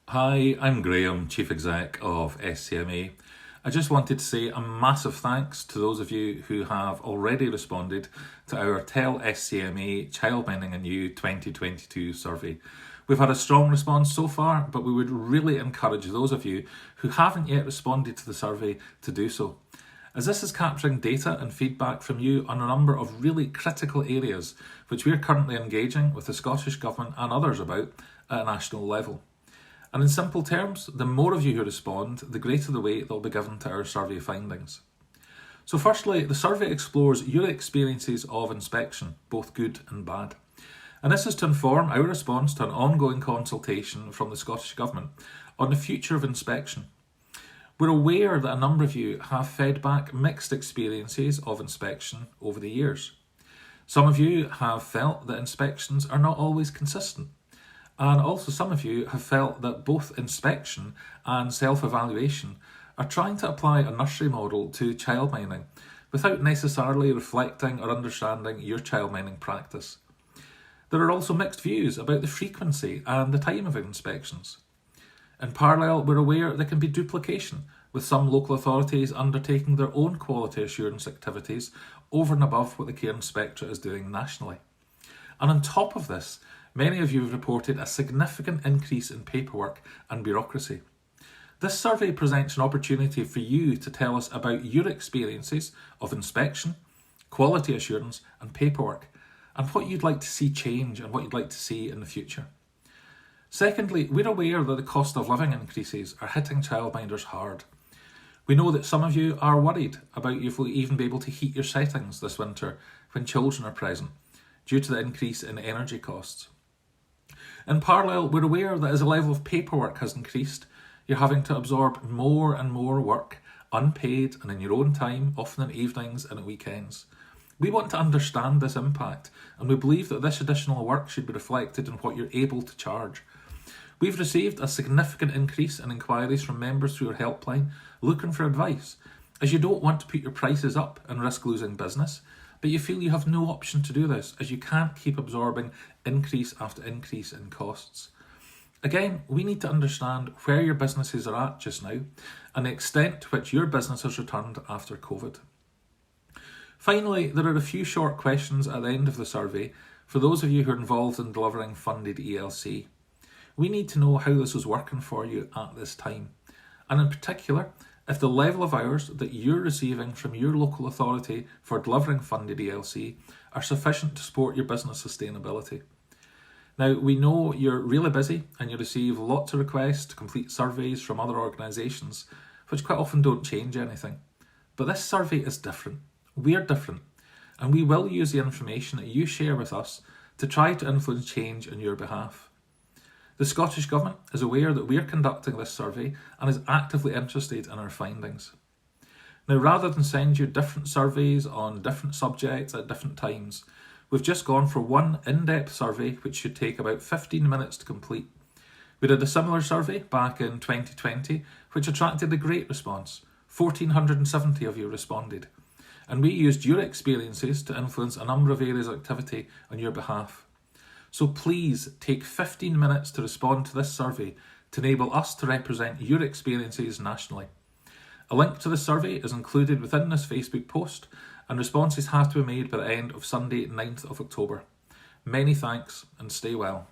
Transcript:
Hi, I'm Graeme, Chief Exec of SCMA. I just wanted to say a massive thanks to those of you who have already responded to our Tell SCMA Childminding and You 2022 survey. We've had a strong response so far, but we would really encourage those of you who haven't yet responded to the survey to do so, as this is capturing data and feedback from you on a number of really critical areas which we are currently engaging with the Scottish Government and others about at a national level. And in simple terms, the more of you who respond, the greater the weight that will be given to our survey findings. So firstly, the survey explores your experiences of inspection, both good and bad. And this is to inform our response to an ongoing consultation from the Scottish Government on the future of inspection. We're aware that a number of you have fed back mixed experiences of inspection over the years. Some of you have felt that inspections are not always consistent. And also some of you have felt that both inspection and self-evaluation are trying to apply a nursery model to childminding without necessarily reflecting or understanding your childminding practice. There are also mixed views about the frequency and the time of inspections. In parallel, we're aware there can be duplication, with some local authorities undertaking their own quality assurance activities over and above what the Care Inspectorate is doing nationally. And on top of this, many of you have reported a significant increase in paperwork and bureaucracy. This survey presents an opportunity for you to tell us about your experiences of inspection, quality assurance and paperwork, and what you'd like to see change and what you'd like to see in the future. Secondly, we're aware that the cost of living increases are hitting childminders hard. We know that some of you are worried about if you'll even be able to heat your settings this winter when children are present, due to the increase in energy costs. In parallel, we're aware that as the level of paperwork has increased, you're having to absorb more and more work, unpaid and in your own time, often in evenings and at weekends. We want to understand this impact, and we believe that this additional work should be reflected in what you're able to charge. We've received a significant increase in inquiries from members through our helpline looking for advice, as you don't want to put your prices up and risk losing business, but you feel you have no option to do this as you can't keep absorbing increase after increase in costs. Again, we need to understand where your businesses are at just now and the extent to which your business has returned after COVID. Finally, there are a few short questions at the end of the survey for those of you who are involved in delivering funded ELC. We need to know how this is working for you at this time, and in particular, if the level of hours that you're receiving from your local authority for delivering funded ELC are sufficient to support your business sustainability. Now, we know you're really busy and you receive lots of requests to complete surveys from other organisations, which quite often don't change anything. But this survey is different. We're different, and we will use the information that you share with us to try to influence change on your behalf. The Scottish Government is aware that we are conducting this survey and is actively interested in our findings. Now, rather than send you different surveys on different subjects at different times, we've just gone for one in-depth survey which should take about 15 minutes to complete. We did a similar survey back in 2020 which attracted a great response. 1,470 of you responded. And we used your experiences to influence a number of areas of activity on your behalf. So please take 15 minutes to respond to this survey to enable us to represent your experiences nationally. A link to the survey is included within this Facebook post, and responses have to be made by the end of Sunday, 9th of October. Many thanks and stay well.